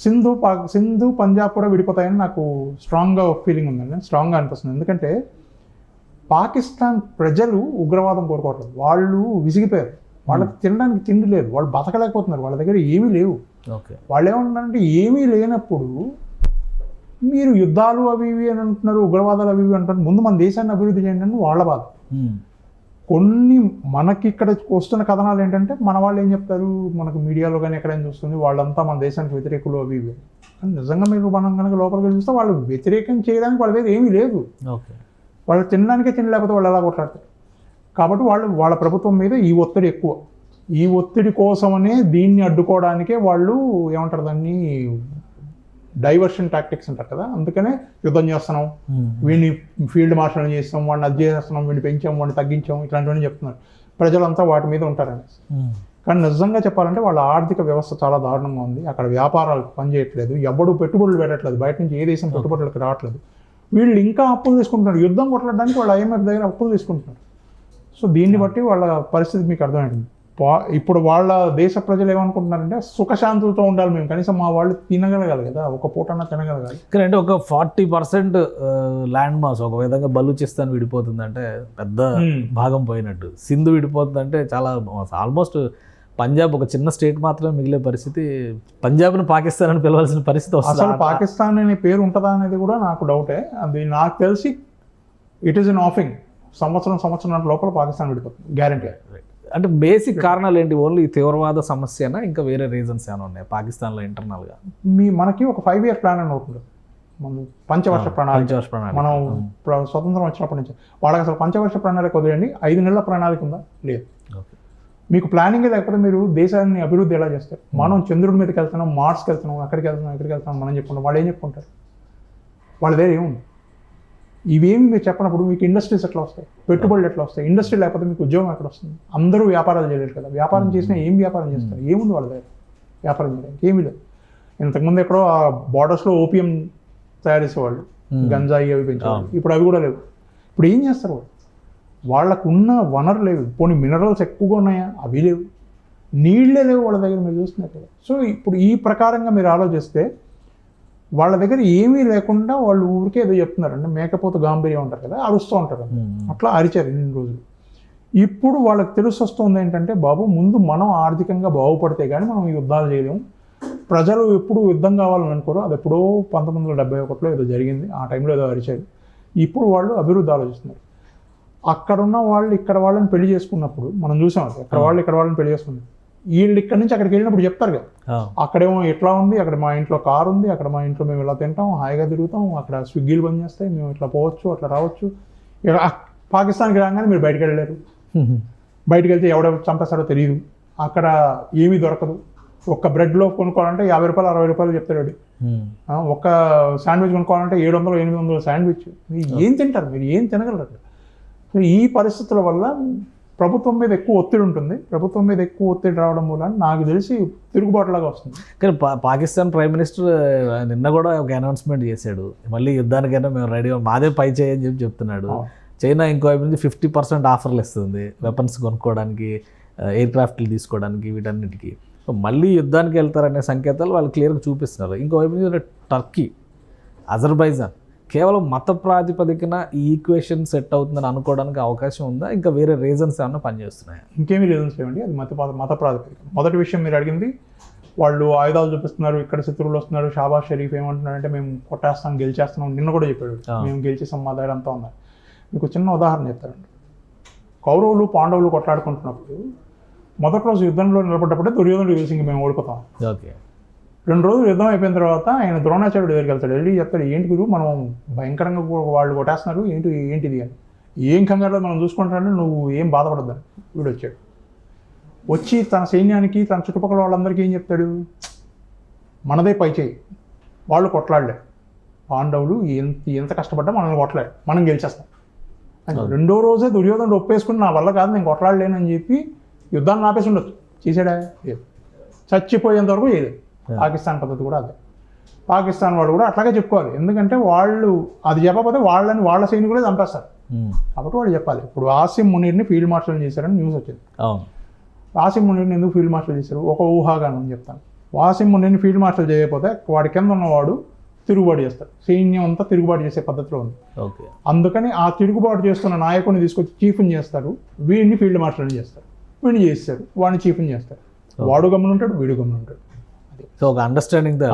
సింధు పంజాబ్ కూడా విడిపోతాయని నాకు స్ట్రాంగ్గా ఫీలింగ్ ఉందండి, స్ట్రాంగ్గా అనిపిస్తుంది. ఎందుకంటే పాకిస్తాన్ ప్రజలు ఉగ్రవాదం కోరుకోవట్లేదు, వాళ్ళు విసిగిపోయారు, వాళ్ళకి తినడానికి తిండి లేదు, వాళ్ళు బతకలేకపోతున్నారు, వాళ్ళ దగ్గర ఏమీ లేవు. ఓకే, వాళ్ళు ఏమంటారంటే ఏమీ లేనప్పుడు మీరు యుద్ధాలు అవి ఇవి అని అంటున్నారు, ఉగ్రవాదాలు అవి ఇవి అంటున్నారు, ముందు మన దేశాన్ని అభివృద్ధి చేయండి అని వాళ్ళ బాధ. కొన్ని మనకి ఇక్కడ వస్తున్న కథనాలు ఏంటంటే మన వాళ్ళు ఏం చెప్తారు, మనకు మీడియాలో కానీ ఎక్కడైనా చూస్తుంది వాళ్ళంతా మన దేశానికి వ్యతిరేకులు అవి ఇవి. కానీ నిజంగా మీరు మనం కనుక లోపలికి చూస్తే వాళ్ళు వ్యతిరేకం చేయడానికి వాళ్ళ దగ్గర ఏమీ లేదు. ఓకే, వాళ్ళు తినడానికే తినలేకపోతే వాళ్ళు ఎలా కొట్లాడతారు. కాబట్టి వాళ్ళ ప్రభుత్వం మీద ఈ ఒత్తిడి ఎక్కువ. ఈ ఒత్తిడి కోసమనే దీన్ని అడ్డుకోవడానికే వాళ్ళు ఏమంటారు దాన్ని డైవర్షన్ టాక్టిక్స్ అంటారు కదా, అందుకనే యుద్ధం చేస్తున్నాం, వీడిని ఫీల్డ్ మార్షల్ చేస్తాం, వాడిని అది చేస్తున్నాం, వీడిని పెంచాం, వాడిని తగ్గించాం, ఇట్లాంటివన్నీ చెప్తున్నారు. ప్రజలంతా వాటి మీద ఉంటారనేసి. కానీ నిజంగా చెప్పాలంటే వాళ్ళ ఆర్థిక వ్యవస్థ చాలా దారుణంగా ఉంది. అక్కడ వ్యాపారాలు పనిచేయట్లేదు, ఎవడు పెట్టుబడులు పెట్టట్లేదు, బయట నుంచి ఏ దేశం పెట్టుబడులకు రావట్లేదు. వీళ్ళు ఇంకా అప్పులు తీసుకుంటున్నారు, యుద్ధం కొట్టడానికి వాళ్ళు IMF దగ్గర అప్పులు తీసుకుంటున్నారు. సో దీన్ని బట్టి వాళ్ళ పరిస్థితి మీకు అర్థమైంది. ఇప్పుడు వాళ్ళ దేశ ప్రజలు ఏమనుకుంటున్నారంటే సుఖశాంతులతో ఉండాలి మేము, కనీసం మా వాళ్ళు తినగలగాలి కదా, ఒక పూటన్నా తినగలగాలి. కానీ అంటే ఒక 40% ల్యాండ్ మాస్ ఒక విధంగా బలూచిస్తాన్ విడిపోతుందంటే పెద్ద భాగం పోయినట్టు, సింధు విడిపోతుందంటే చాలా ఆల్మోస్ట్ పంజాబ్ ఒక చిన్న స్టేట్ మాత్రమే మిగిలే పరిస్థితి, పంజాబ్ను పాకిస్తాన్ అని పిలవాల్సిన పరిస్థితి వస్తుంది. అసలు పాకిస్తాన్ అనే పేరు ఉంటుందా అనేది కూడా నాకు డౌటే. అది నాకు తెలిసి ఇట్ ఈస్ ఇన్ ఆఫింగ్, సంవత్సరం లోపల పాకిస్తాన్ విడిపోతుంది గ్యారంటీ. అంటే బేసిక్ కారణాలు ఏంటి? ఓన్లీ తీవ్రవాద సమస్యనా, ఇంకా వేరే రీజన్స్ ఏమైనా ఉన్నాయి పాకిస్తాన్లో ఇంటర్నల్గా? మనకి ఒక 5 year ప్లాన్ అని ఉంటుంది, మనం పంచవర్ష ప్రణాళిక. మనం స్వతంత్రం వచ్చినప్పటి నుంచి వాళ్ళకి అసలు పంచవర్ష ప్రణాళిక వదిలేండి, 5 నెలల ప్రణాళిక ఉందా? లేదు. మీకు ప్లానింగ్ లేకపోతే మీరు దేశాన్ని అభివృద్ధి ఎలా చేస్తారు? మనం చంద్రుడి మీదకి వెళ్తున్నాం, మార్స్కి వెళ్తున్నాం, అక్కడికి వెళ్తున్నాం మనం చెప్పుకుంటాం, వాళ్ళు ఏం చెప్పుకుంటారు? వాళ్ళ దగ్గర ఏముంది? ఇవేమి మీరు చెప్పినప్పుడు మీకు ఇండస్ట్రీస్ ఎట్లా వస్తాయి, పెట్టుబడులు ఎట్లా వస్తాయి? ఇండస్ట్రీ లేకపోతే మీకు ఉద్యోగం ఎక్కడ వస్తుంది? అందరూ వ్యాపారాలు చేయలేరు కదా, వ్యాపారం చేసినా ఏం వ్యాపారం చేస్తారు? ఏముంది వాళ్ళ దగ్గర వ్యాపారం చేయడానికి? ఏమీ లేదు. ఇంతకుముందు ఎక్కడో ఆ బార్డర్స్లో ఓపియం తయారు చేసేవాళ్ళు, గంజాయి అవి పెంచేవాళ్ళు, ఇప్పుడు అవి కూడా లేవు. ఇప్పుడు ఏం చేస్తారు వాళ్ళు? వాళ్ళకు ఉన్న వనరు లేవు, పోనీ మినరల్స్ ఎక్కువగా ఉన్నాయా? అవి లేవు, నీళ్ళే లేవు వాళ్ళ దగ్గర, మీరు చూస్తున్నట్టు. సో ఇప్పుడు ఈ ప్రకారంగా మీరు ఆలోచిస్తే వాళ్ళ దగ్గర ఏమీ లేకుండా వాళ్ళు ఊరికే ఏదో చెప్తున్నారు, అంటే మేకపోతే గాంభీర్యం ఉంటారు కదా, అరుస్తూ ఉంటారు, అట్లా అరిచారు ఇన్ని రోజులు. ఇప్పుడు వాళ్ళకి తెలిసి వస్తుంది ఏంటంటే, బాబు ముందు మనం ఆర్థికంగా బాగుపడితే కానీ మనం యుద్ధాలు చేయలేము. ప్రజలు ఎప్పుడు యుద్ధం కావాలని అనుకోరు, అది ఎప్పుడో 1971లో ఏదో జరిగింది, ఆ టైంలో ఏదో అరిచారు. ఇప్పుడు వాళ్ళు అభివృద్ధి ఆలోచిస్తున్నారు. అక్కడున్న వాళ్ళు ఇక్కడ వాళ్ళని పెళ్లి చేసుకున్నప్పుడు మనం చూసాం, అక్కడ వాళ్ళు ఇక్కడ వాళ్ళని పెళ్లి చేసుకున్నారు. వీళ్ళు ఇక్కడ నుంచి అక్కడికి వెళ్ళినప్పుడు చెప్తారు కదా, అక్కడేమో ఎట్లా ఉంది, అక్కడ మా ఇంట్లో కారు ఉంది, అక్కడ మా ఇంట్లో మేము ఇలా తింటాం, హాయిగా తిరుగుతాం, అక్కడ స్విగ్గీలు బంద్ చేస్తాయి, మేము ఇట్లా పోవచ్చు, అట్లా రావచ్చు. ఇక్కడ పాకిస్తాన్కి రాగానే మీరు బయటకు వెళ్ళలేరు, బయటకు వెళ్తే ఎవడెవరు చంపేస్తారో తెలియదు, అక్కడ ఏమీ దొరకదు. ఒక్క బ్రెడ్లో కొనుక్కోవాలంటే 50 రూపాయలు 60 రూపాయలు చెప్తాడు. ఒక్క శాండ్విచ్ కొనుక్కోవాలంటే 700 800 శాండ్విచ్. మీరు ఏం తింటారు? మీరు ఏం తినగలరు? సో ఈ పరిస్థితుల వల్ల ప్రభుత్వం మీద ఎక్కువ ఒత్తిడి ఉంటుంది. ప్రభుత్వం మీద ఎక్కువ ఒత్తిడి రావడం వల్ల నాకు తెలిసి తిరుగుబాటులాగా వస్తుంది. కానీ పాకిస్తాన్ ప్రైమ్ మినిస్టర్ నిన్న కూడా ఒక అనౌన్స్మెంట్ చేశాడు, మళ్ళీ యుద్ధానికైనా మేము రెడీ, మాదే పై చేయని చెప్పి చెప్తున్నాడు. చైనా ఇంకో వైపు నుంచి 50% ఆఫర్లు ఇస్తుంది వెపన్స్ కొనుక్కోవడానికి, ఎయిర్ క్రాఫ్ట్లు తీసుకోవడానికి, వీటన్నిటికీ. సో మళ్ళీ యుద్ధానికి వెళ్తారనే సంకేతాలు వాళ్ళు క్లియర్గా చూపిస్తున్నారు. ఇంకోవైపు నుంచి టర్కీ, అజర్బైజాన్ కేవలం మత ప్రాతిపదికన ఈ ఈక్వేషన్ సెట్ అవుతుందని అనుకోవడానికి అవకాశం ఉందా? ఇంకా వేరే రీజన్స్ ఏమన్నా పనిచేస్తున్నాయా? ఇంకేమీ రీజన్స్ లేవండి, అది మత ప్రాతిపదిక. మొదటి విషయం మీరు అడిగింది, వాళ్ళు ఆయుధాలు చూపిస్తున్నారు, ఇక్కడ శత్రువులు వస్తున్నారు. షాబాజ్ షరీఫ్ ఏమంటున్నారంటే మేము కొట్టేస్తాం, గెలిచేస్తున్నాం. నిన్న కూడా చెప్పాడు, మేము గెలిచేసాం, మా దగ్గర అంతా ఉన్నారు. మీకు చిన్న ఉదాహరణ చెప్తారండి. కౌరవులు పాండవులు కొట్లాడుకుంటున్నప్పుడు మొదటి రోజు యుద్ధంలో నిలబడ్డప్పుడే దుర్యోధనుడు తెలిసి ఇంక మేము ఓడిపోతాం. ఓకే, 2 రోజులు యుద్ధం అయిపోయిన తర్వాత ఆయన ద్రోణాచార్యుడు దగ్గరికి వెళ్తాడు. వెళ్ళి చెప్తాడు, ఏంటి గురు మనం భయంకరంగా వాళ్ళు కొట్టేస్తున్నారు, ఏంటిది అని. ఏం కంగారులో మనం చూసుకుంటానంటే నువ్వు ఏం బాధపడద్దని. వీడు వచ్చి తన సైన్యానికి, తన చుట్టుపక్కల వాళ్ళందరికీ ఏం చెప్తాడు, మనదే పై చేయి, వాళ్ళు కొట్లాడలే, పాండవులు ఎంత కష్టపడ్డా మనల్ని కొట్టలేరు, మనం గెలిచేస్తాం. 2వ రోజే దుర్యోధనుడు ఒప్పేసుకుని నా వల్ల కాదు, నేను కొట్లాడలేనని చెప్పి యుద్ధాన్ని ఆపేసి ఉండొచ్చు. చేసాడా? లేదు. చచ్చిపోయేంత వరకు చేయలేదు. పాకిస్తాన్ పద్ధతి కూడా అదే. పాకిస్తాన్ వాళ్ళు కూడా అట్లాగే చెప్పుకోవాలి, ఎందుకంటే వాళ్ళు అది చెప్పకపోతే వాళ్ళ సైనికులే చంపేస్తారు. కాబట్టి వాళ్ళు చెప్పాలి. ఇప్పుడు ఆసిం మునీర్ని ఫీల్డ్ మార్షల్ చేశారని న్యూస్ వచ్చింది. ఆసిం మునీర్ని ఎందుకు ఫీల్డ్ మార్షల్ చేశారు? ఒక ఊహాగానం చెప్తాను. ఆసిం మునీర్ని ఫీల్డ్ మార్షల్ చేయకపోతే వాడి కింద ఉన్నవాడు తిరుగుబాటు చేస్తారు. సైన్యం అంతా తిరుగుబాటు చేసే పద్ధతిలో ఉంది. ఓకే. అందుకని ఆ తిరుగుబాటు చేస్తున్న నాయకుడిని తీసుకొచ్చి చీఫ్ని చేస్తారు, వీడిని ఫీల్డ్ మార్షల్ని చేస్తారు, వీడిని చేస్తారు, వాడిని చీఫ్ని చేస్తారు. వాడు గమ్మున ఉంటాడు, వీడు గమ్మున ఉంటాడు. సో ఒక అండర్స్టాండింగ్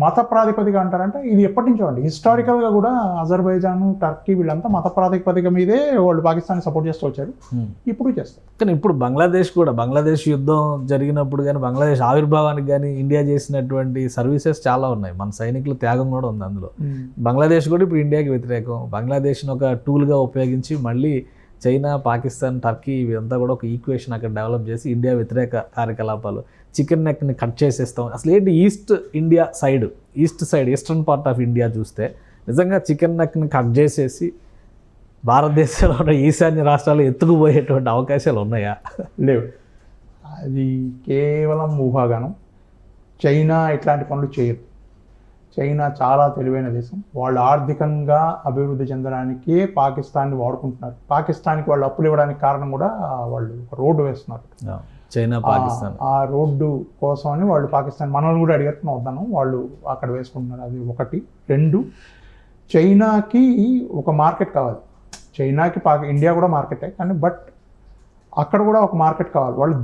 మత ప్రాతిపదిక అంటారంటే ఇది ఎప్పటి నుంచో అండి. హిస్టారికల్గా కూడా అజర్బైజాన్, టర్కీ వీళ్ళంతా మత ప్రాతిపదిక మీదే వాళ్ళు పాకిస్తాన్ సపోర్ట్ చేస్తూ వచ్చారు, ఇప్పుడు చేస్తారు. కానీ ఇప్పుడు బంగ్లాదేశ్ కూడా, బంగ్లాదేశ్ యుద్ధం జరిగినప్పుడు కానీ బంగ్లాదేశ్ ఆవిర్భావానికి కానీ ఇండియా చేసినటువంటి సర్వీసెస్ చాలా ఉన్నాయి. మన సైనికుల త్యాగం కూడా ఉంది అందులో. బంగ్లాదేశ్ కూడా ఇప్పుడు ఇండియాకి వ్యతిరేకం. బంగ్లాదేశ్ని ఒక టూల్గా ఉపయోగించి మళ్ళీ చైనా, పాకిస్తాన్, టర్కీ ఇవంతా కూడా ఒక ఈక్వేషన్ అక్కడ డెవలప్ చేసి ఇండియా వ్యతిరేక కార్యకలాపాలు, చికెన్ నెక్ని కట్ చేసేస్తాం. అసలు ఏంటి east India side, eastern part of India చూస్తే నిజంగా చికెన్ నెక్ని కట్ చేసేసి భారతదేశంలో ఉన్న ఈశాన్య రాష్ట్రాలు ఎత్తుకుపోయేటువంటి అవకాశాలు ఉన్నాయా? లేవు. అది కేవలం ఊహాగానం. చైనా ఇట్లాంటి పనులు చేయదు. చైనా చాలా తెలివైన దేశం. వాళ్ళు ఆర్థికంగా అభివృద్ధి చెందడానికే పాకిస్తాన్ని వాడుకుంటున్నారు. పాకిస్తాన్కి వాళ్ళు అప్పులు ఇవ్వడానికి కారణం కూడా వాళ్ళు ఒక రోడ్డు వేస్తున్నారు, చైనా పాకిస్తాన్. ఆ రోడ్డు కోసం అని వాళ్ళు పాకిస్తాన్ మనల్ని కూడా అడిగట్టున వద్దాను, వాళ్ళు అక్కడ వేసుకుంటున్నారు. అది ఒకటి. రెండు, చైనాకి ఒక మార్కెట్ కావాలి. చైనాకి ఇండియా కూడా మార్కెటే, కానీ బట్ అక్కడ కూడా ఒక మార్కెట్ కావాలి. వాళ్ళు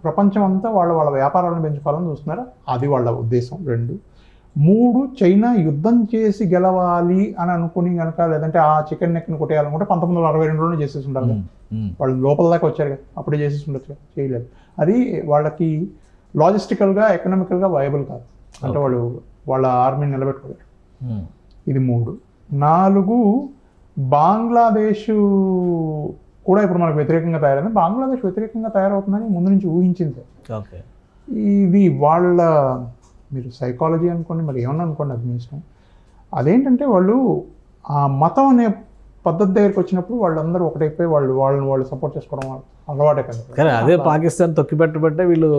ప్రపంచం అంతా వాళ్ళ వ్యాపారాలను పెంచుకోవాలని చూస్తున్నారు, అది వాళ్ళ ఉద్దేశం. రెండు. మూడు, చైనా యుద్ధం చేసి గెలవాలి అని అనుకుని కనుక, లేదంటే ఆ చికెన్ నెక్ని కొట్టేయాలనుకుంటే 1962లోనే చేసేసి ఉండాలి. వాళ్ళు లోపల దాకా వచ్చారు కదా, అప్పుడే చేసేసి ఉండొచ్చు, చేయలేదు. అది వాళ్ళకి లాజిస్టికల్గా, ఎకనామికల్గా వయబుల్ కాదు. అంటే వాళ్ళ ఆర్మీని నిలబెట్టుకోలేరు. ఇది మూడు. నాలుగు, బంగ్లాదేశ్ కూడా ఇప్పుడు మనకు వ్యతిరేకంగా తయారైంది. బంగ్లాదేశ్ వ్యతిరేకంగా తయారవుతుందని ముందు నుంచి ఊహించింది. ఇది వాళ్ళ, మీరు సైకాలజీ అనుకోండి, మరి ఏమన్నా అనుకోండి, అది మీ ఇష్టం. అదేంటంటే వాళ్ళు ఆ మతం అనే పద్ధతి దగ్గరికి వచ్చినప్పుడు వాళ్ళందరూ ఒకటైపోయి వాళ్ళు సపోర్ట్ చేసుకోవడం అలవాటే కదా. కానీ అదే పాకిస్తాన్ తొక్కిపెట్టబట్టే వీళ్ళు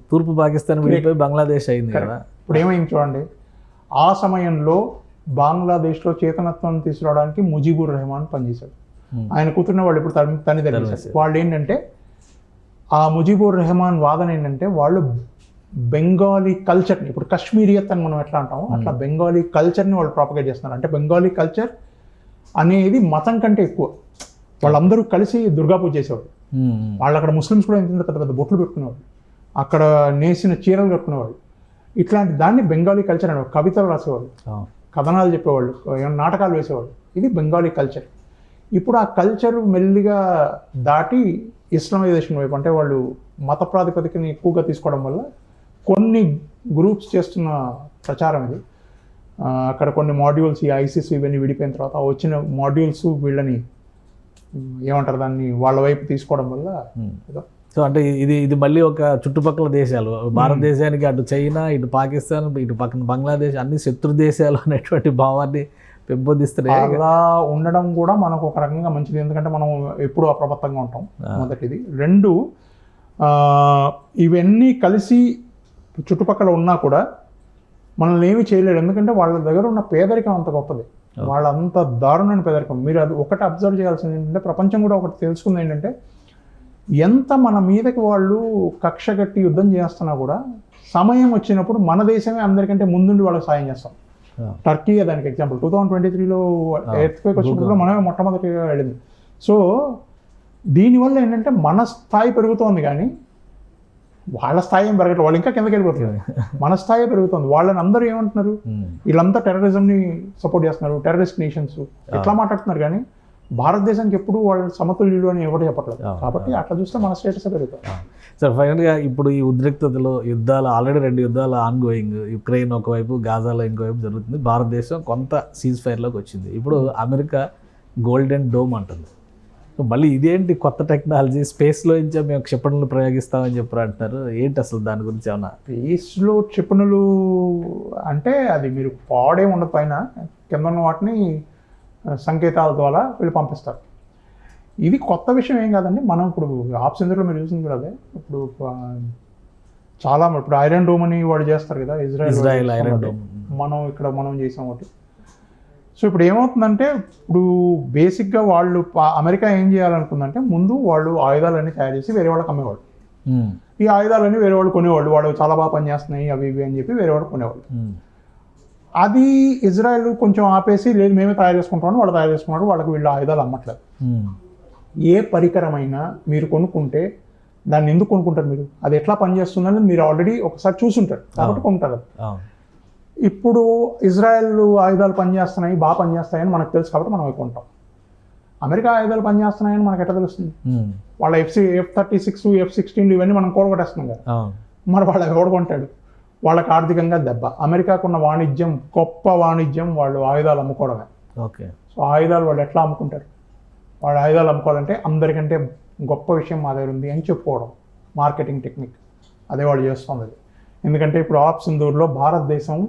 తూర్పు పాకిస్తాన్ విడిపోయి బంగ్లాదేశ్ అయింది కదా. ఇప్పుడు ఏమైంది చూడండి, ఆ సమయంలో బంగ్లాదేశ్లో చేతనత్వం తీసుకురావడానికి ముజీబుర్ రెహమాన్ పనిచేశాడు. ఆయన కూతురున్న వాళ్ళు ఇప్పుడు తని తెలియదు. వాళ్ళు ఏంటంటే, ఆ ముజీబుర్ రెహమాన్ వాదన ఏంటంటే, వాళ్ళు బెంగాలీ కల్చర్ని, ఇప్పుడు కశ్మీరియత్ అని మనం ఎట్లా అంటామో అట్లా బెంగాలీ కల్చర్ని వాళ్ళు ప్రాపగేట్ చేస్తున్నారు. అంటే బెంగాలీ కల్చర్ అనేది మతం కంటే ఎక్కువ. వాళ్ళందరూ కలిసి దుర్గా పూజ చేసేవాళ్ళు. వాళ్ళు అక్కడ ముస్లిమ్స్ కూడా ఎంత పెద్ద పెద్ద బొట్లు పెట్టుకునేవాళ్ళు, అక్కడ నేసిన చీరలు కట్టుకునేవాళ్ళు. ఇట్లాంటి దాన్ని బెంగాలీ కల్చర్ అనేవాళ్ళు. కవితలు రాసేవాళ్ళు, కథనాలు చెప్పేవాళ్ళు, నాటకాలు వేసేవాళ్ళు. ఇది బెంగాలీ కల్చర్. ఇప్పుడు ఆ కల్చర్ మెల్లిగా దాటి ఇస్లామైజేషన్ వైపు, అంటే వాళ్ళు మత ప్రాతిపదికని ఎక్కువగా తీసుకోవడం వల్ల కొన్ని గ్రూప్స్ చేస్తున్న ప్రచారం ఇది. అక్కడ కొన్ని మాడ్యూల్స్, ఈ ఐసిస్ ఇవన్నీ విడిపోయిన తర్వాత వచ్చిన మాడ్యూల్స్ వీళ్ళని ఏమంటారు, దాన్ని వాళ్ళ వైపు తీసుకోవడం వల్ల. సో అంటే ఇది మళ్ళీ ఒక చుట్టుపక్కల దేశాలు, భారతదేశానికి అటు చైనా, ఇటు పాకిస్తాన్, ఇటు పక్కన బంగ్లాదేశ్ అన్ని శత్రు దేశాలు అనేటువంటి భావాన్ని పెంపొందిస్తున్నాయి. అలా ఉండడం కూడా మనకు ఒక రకంగా మంచిది, ఎందుకంటే మనం ఎప్పుడూ అప్రమత్తంగా ఉంటాం, మొదటిది. రెండు, ఇవన్నీ కలిసి చుట్టుపక్కల ఉన్నా కూడా మనల్ని ఏమీ చేయలేడు, ఎందుకంటే వాళ్ళ దగ్గర ఉన్న పేదరికం అంత గొప్పది, వాళ్ళంత దారుణమైన పేదరికం. మీరు అది ఒకటి అబ్జర్వ్ చేయాల్సింది ఏంటంటే, ప్రపంచం కూడా ఒకటి తెలుసుకుంది ఏంటంటే, ఎంత మన మీదకి వాళ్ళు కక్ష కట్టి యుద్ధం చేస్తున్నా కూడా సమయం వచ్చినప్పుడు మన దేశమే అందరికంటే ముందుండి వాళ్ళకి సాయం చేస్తాం. టర్కీ దానికి ఎగ్జాంపుల్. 2023లో ఎర్త్క్వేక్ వచ్చినప్పుడు మనమే మొట్టమొదటిగా వెళ్ళింది. సో దీనివల్ల ఏంటంటే మన స్థాయి పెరుగుతోంది, కానీ వాళ్ళ స్థాయి ఏం పెరగట్లేదు, వాళ్ళు ఇంకా కిందకి వెళ్ళిపోతున్నారు. మన స్థాయి పెరుగుతుంది. వాళ్ళని అందరూ ఏమంటున్నారు, వీళ్ళంతా టెర్రరిజంని సపోర్ట్ చేస్తున్నారు, టెర్రరిస్ట్ నేషన్స్ ఎట్లా మాట్లాడుతున్నారు, కానీ భారతదేశానికి ఎప్పుడు వాళ్ళ సమతుల్యులు అని ఎవరు చెప్పట్లేదు. కాబట్టి అట్లా చూస్తే మన స్టేటస్ పెరుగుతుంది. సార్, ఫైనల్గా ఇప్పుడు ఈ ఉద్రిక్తతలో యుద్ధాలు, ఆల్రెడీ 2 యుద్ధాలు ఆన్గోయింగ్, యుక్రెయిన్ ఒకవైపు, గాజాలో ఇంకోవైపు జరుగుతుంది. భారతదేశం కొంత సీజ్ ఫైర్లోకి వచ్చింది. ఇప్పుడు అమెరికా గోల్డెన్ డోమ్ అంటుంది. సో మళ్ళీ ఇదేంటి కొత్త టెక్నాలజీ, స్పేస్లో నుంచే మేము క్షిపణులు ప్రయోగిస్తామని చెప్పారు అంటున్నారు. ఏంటి అసలు దాని గురించి ఏమన్నా? స్పేస్లో క్షిపణులు అంటే అది మీరు పాడే ఉండదు, పైన కింద ఉన్న వాటిని సంకేతాల ద్వారా వీళ్ళు పంపిస్తారు. ఇది కొత్త విషయం ఏం కాదండి. మనం ఇప్పుడు ఆప్షన్లో మీరు చూసింది కూడా అదే. ఇప్పుడు చాలా, ఇప్పుడు ఐరన్ డోమ్ అని వాడు చేస్తారు కదా, ఇజ్రాయెల్ ఐరన్ డోమ్. మనం చేసాం ఒకటి. సో ఇప్పుడు ఏమవుతుందంటే, ఇప్పుడు బేసిక్గా వాళ్ళు అమెరికా ఏం చేయాలనుకుందంటే, ముందు వాళ్ళు ఆయుధాలన్నీ తయారు చేసి వేరే వాళ్ళకి అమ్మేవాళ్ళు. ఈ ఆయుధాలన్నీ వేరే వాళ్ళు కొనేవాళ్ళు, వాళ్ళు చాలా బాగా పనిచేస్తున్నాయి అవి ఇవి అని చెప్పి వేరే వాళ్ళు కొనేవాళ్ళు. అది ఇజ్రాయెల్ కొంచెం ఆపేసి లేదు మేమే తయారు చేసుకుంటామని వాళ్ళు తయారు చేసుకున్నారు, వాళ్ళకి వీళ్ళు ఆయుధాలు అమ్మట్లేదు. ఏ పరికరమైనా మీరు కొనుక్కుంటే దాన్ని ఎందుకు కొనుక్కుంటారు మీరు, అది ఎట్లా పనిచేస్తుందని మీరు ఆల్రెడీ ఒకసారి చూసుంటారు కాబట్టి కొంటారు. ఇప్పుడు ఇజ్రాయెల్ ఆయుధాలు పనిచేస్తున్నాయి, బాగా పనిచేస్తాయని మనకు తెలుసు కాబట్టి మనం అవి కొంటాం. అమెరికా ఆయుధాలు పనిచేస్తున్నాయని మనకు ఎట్లా తెలుస్తుంది? వాళ్ళ F-36 F-16 ఇవన్నీ మనం కూడగొట్టేస్తున్నాం కదా, మరి వాళ్ళు ఎవడు కొంటాడు? వాళ్ళకి ఆర్థికంగా దెబ్బ. అమెరికాకున్న వాణిజ్యం, గొప్ప వాణిజ్యం వాళ్ళు ఆయుధాలు అమ్ముకోవడమే. ఓకే. సో ఆయుధాలు వాళ్ళు ఎట్లా అమ్ముకుంటారు? వాళ్ళు ఆయుధాలు అమ్ముకోవాలంటే అందరికంటే గొప్ప విషయం మా దగ్గర ఉంది అని చెప్పుకోవడం, మార్కెటింగ్ టెక్నిక్. అదే వాళ్ళు చేస్తుంది. ఎందుకంటే ఇప్పుడు ఆప్ సింధూర్లో భారతదేశం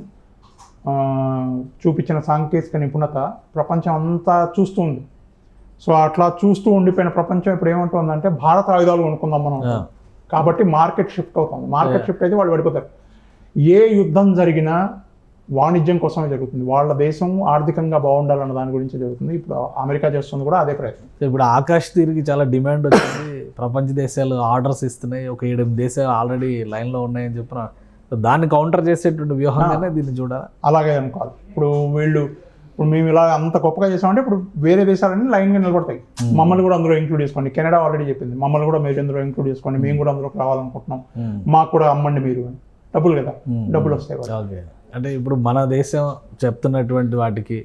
చూపించిన సాంకేతిక నిపుణత ప్రపంచం అంతా చూస్తుంది. సో అట్లా చూస్తూ ఉండిపోయిన ప్రపంచం ఇప్పుడు ఏమంటుందంటే భారత ఆయుధాలు కొనుక్కుందాం మనం. కాబట్టి మార్కెట్ షిఫ్ట్ అవుతుంది. మార్కెట్ షిఫ్ట్ అయితే వాళ్ళు పడిపోతారు. ఏ యుద్ధం జరిగినా వాణిజ్యం కోసమే జరుగుతుంది. వాళ్ళ దేశం ఆర్థికంగా బాగుండాలన్న దాని గురించి జరుగుతుంది. ఇప్పుడు అమెరికా చేస్తుంది కూడా అదే ప్రయత్నం. ఇప్పుడు ఆకాశ్ తీరుకి చాలా డిమాండ్ వచ్చింది, ప్రపంచ దేశాలు ఆర్డర్స్ ఇస్తున్నాయి, ఒక 7 దేశాలు ఆల్రెడీ లైన్లో ఉన్నాయని చెప్పిన దాన్ని కౌంటర్ చేసేటువంటి వ్యూహంగానే దీన్ని చూడాలి. అలాగే అనుకోవాలి. ఇప్పుడు మేము ఇలా అంత గొప్పగా చేసామంటే ఇప్పుడు వేరే దేశాలన్నీ లైన్గా నిలబడతాయి. మమ్మల్ని కూడా అందులో ఇంక్లూడ్ చేసుకోండి. కెనడా ఆల్రెడీ చెప్పింది మమ్మల్ని కూడా మీరు అందులో ఇంక్లూడ్ చేసుకోండి, మేము కూడా అందులోకి రావాలనుకుంటున్నాం, మాకు కూడా అమ్మండి మీరు అని. డబ్బులు కదా, డబ్బులు వస్తాయి. ఓకే. అంటే ఇప్పుడు మన దేశం చెప్తున్నటువంటి వాటికి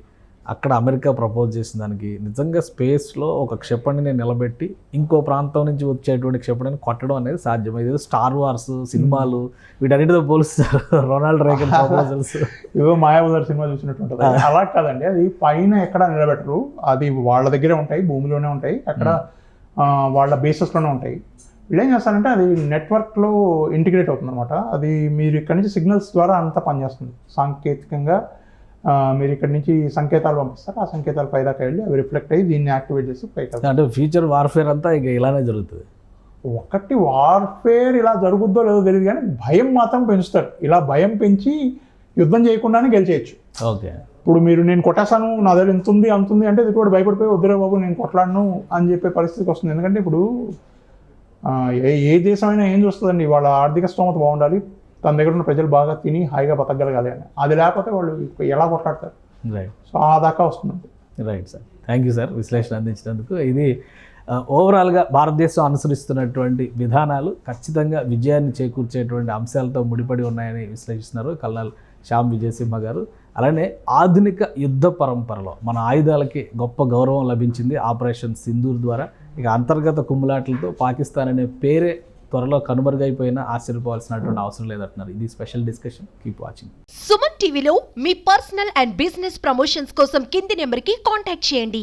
అక్కడ అమెరికా ప్రపోజ్ చేసిన దానికి నిజంగా స్పేస్లో ఒక క్షిపణిని నిలబెట్టి ఇంకో ప్రాంతం నుంచి వచ్చేటువంటి క్షిపణిని కొట్టడం అనేది సాధ్యం. ఇది స్టార్ వార్స్ సినిమాలు వీటన్నిటితో పోలుస్తారు. రొనాల్డ్ రేగన్ ప్రపోజల్స్ ఏవో మాయాబజార్ సినిమా చూసినట్టు అలా కాదండి. అది పైన ఎక్కడ నిలబెట్టరు, అది వాళ్ళ దగ్గరే ఉంటాయి, భూమిలోనే ఉంటాయి, అక్కడ వాళ్ళ బేసెస్లోనే ఉంటాయి. వీళ్ళు ఏం చేస్తారంటే అది నెట్వర్క్లో ఇంటిగ్రేట్ అవుతుంది అనమాట. అది మీరు ఇక్కడ నుంచి సిగ్నల్స్ ద్వారా అంతా పనిచేస్తుంది. సాంకేతికంగా మీరు ఇక్కడ నుంచి సంకేతాలు పంపిస్తారు, ఆ సంకేతాలు పైదాకా వెళ్ళి అవి రిఫ్లెక్ట్ అయ్యి దీన్ని యాక్టివేట్ చేసి పైకి. అంటే ఫ్యూచర్ వార్ఫేర్ అంతా ఇక ఇలానే జరుగుతుంది. ఒకటి వార్ఫేర్ ఇలా జరుగుద్దో లేదో తెలియదు కానీ భయం మాత్రం పెంచుతారు. ఇలా భయం పెంచి యుద్ధం చేయకుండానే గెలిచేయచ్చు. ఓకే. ఇప్పుడు మీరు నేను కొట్టేస్తాను, నా దగ్గర ఎంత ఉంది అంతుంది అంటే ఇది కూడా భయపడిపోయి వద్దురే బాబు నేను కొట్లాడను అని చెప్పే పరిస్థితికి వస్తుంది. ఎందుకంటే ఇప్పుడు ఏ దేశమైనా ఏం చూస్తుందండి, వాళ్ళ ఆర్థిక స్తోమత బాగుండాలి, తన దగ్గర ఉన్న ప్రజలు బాగా తిని హాయిగా బతకగలగాలి అని. అది లేకపోతే వాళ్ళు ఎలా కొట్లాడతారు? రైట్. సో ఆ దాకా వస్తుంది. Right sir, thank you sir విశ్లేషణ అందించినందుకు. ఇది ఓవరాల్గా భారతదేశం అనుసరిస్తున్నటువంటి విధానాలు ఖచ్చితంగా విజయాన్ని చేకూర్చేటువంటి అంశాలతో ముడిపడి ఉన్నాయని విశ్లేషిస్తున్నారు కల్నల్ శ్యామ్ విజయ్ సింహ గారు. అలానే ఆధునిక యుద్ధ పరంపరలో మన ఆయుధాలకి గొప్ప గౌరవం లభించింది ఆపరేషన్ సింధూర్ ద్వారా. ఇక అంతర్గత కుమ్ములాట్లతో పాకిస్తాన్ అనే పేరే త్వరలో కనుమరుగైపోయినా ఆశ్చర్యపోవాల్సినటువంటి అవసరం లేదంటున్నారు. ఇది special discussion. Keep watching. Suman టీవీలో మీ పర్సనల్ అండ్ బిజినెస్ ప్రమోషన్స్ కోసం కింది నెంబర్కి కాంటాక్ట్ చేయండి.